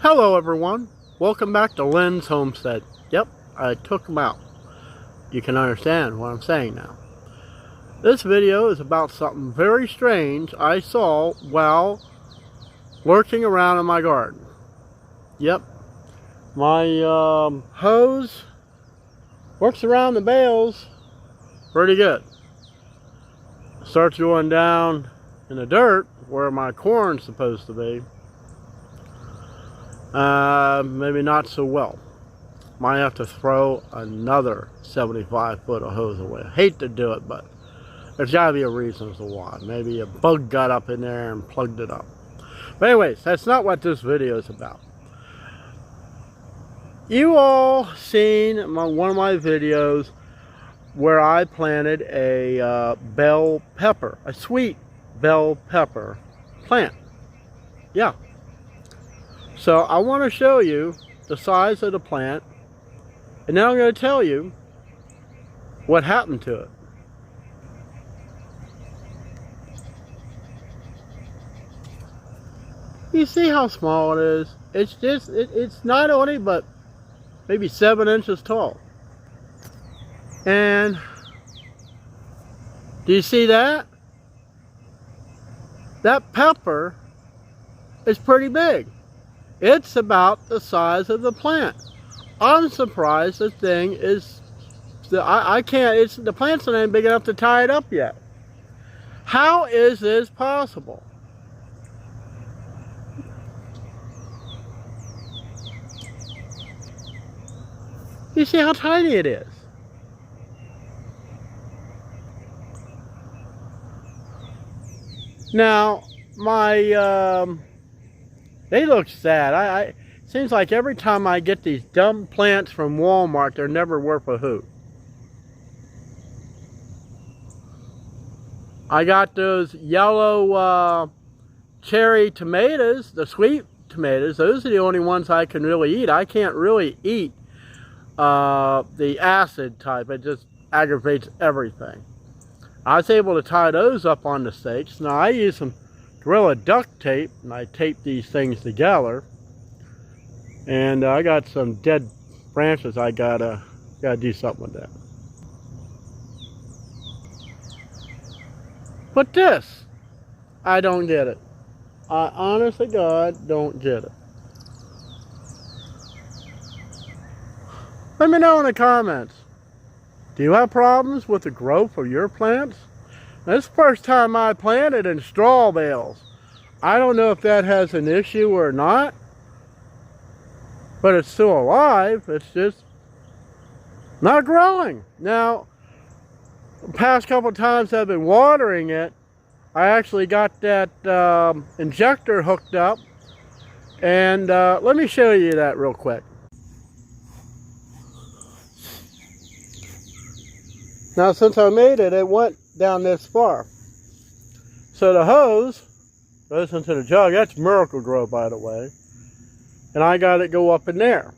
Hello everyone, welcome back to Lynn's Homestead. Yep, I took them out. You can understand what I'm saying now. This video is about something very strange I saw while lurking around in my garden. Yep, my hose works around the bales pretty good. Starts going down in the dirt where my corn's supposed to be. Maybe not so well. Might have to throw another 75 foot of hose away. I hate to do it, but there's got to be a reason as to why. Maybe a bug got up in there and plugged it up. But anyways, that's not what this video is about. You all seen one of my videos where I planted a bell pepper, a sweet bell pepper plant. Yeah. So I want to show you the size of the plant, and then I'm going to tell you what happened to it. You see how small it is? It's just, it's not only but maybe 7 inches tall. And do you see that? That pepper is pretty big. It's about the size of the plant. I'm surprised the thing is, I can't, the plant's not even big enough to tie it up yet. How is this possible? You see how tiny it is? Now, they look sad. Seems like every time I get these dumb plants from Walmart, they're never worth a hoot. I got those yellow cherry tomatoes, the sweet tomatoes. Those are the only ones I can really eat. I can't really eat the acid type. It just aggravates everything. I was able to tie those up on the stakes. Now I use some Gorilla duct tape, and I tape these things together. And I got some dead branches. I gotta do something with that. But this, I don't get it. I honestly, God, don't get it. Let me know in the comments. Do you have problems with the growth of your plants? This is the first time I planted in straw bales. I don't know if that has an issue or not, but it's still alive. It's just not growing. Now, the past couple times I've been watering it, I actually got that injector hooked up, and let me show you that real quick. Now, since I made it, it went down this far. So the hose goes into the jug. That's Miracle Grow, by the way. And I got it go up in there.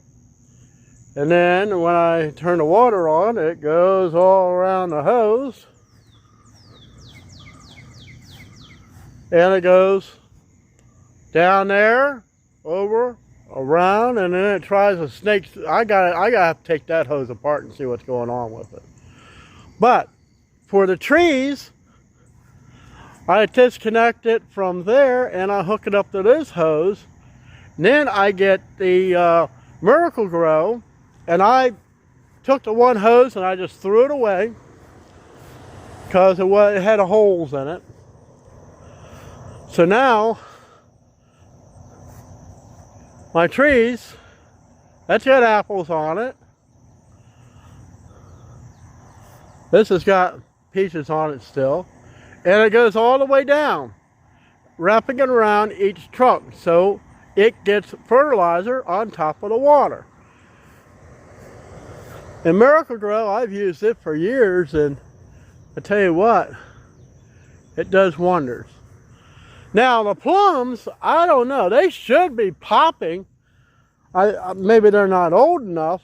And then when I turn the water on, it goes all around the hose. And it goes down there, over, around, and then it tries to snake. I gotta take that hose apart and see what's going on with it. But for the trees, I disconnect it from there and I hook it up to this hose. And then I get the Miracle Grow, and I took the one hose and I just threw it away because it had holes in it. So now my trees, that's got apples on it. This has got peaches on it still. And it goes all the way down, wrapping it around each trunk. So it gets fertilizer on top of the water. And Miracle Grow, I've used it for years, and I tell you what, it does wonders. Now the plums, I don't know, they should be popping. Maybe they're not old enough,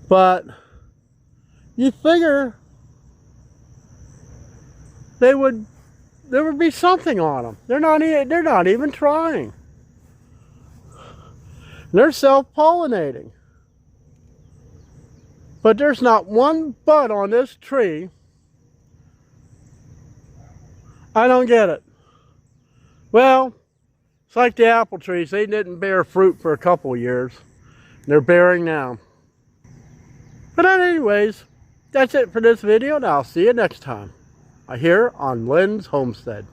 but you figure there would be something on them. They're not even trying. They're self-pollinating. But there's not one bud on this tree. I don't get it. Well, it's like the apple trees. They didn't bear fruit for a couple of years. They're bearing now. But anyways, that's it for this video, and I'll see you next time here on Lynn's Homestead.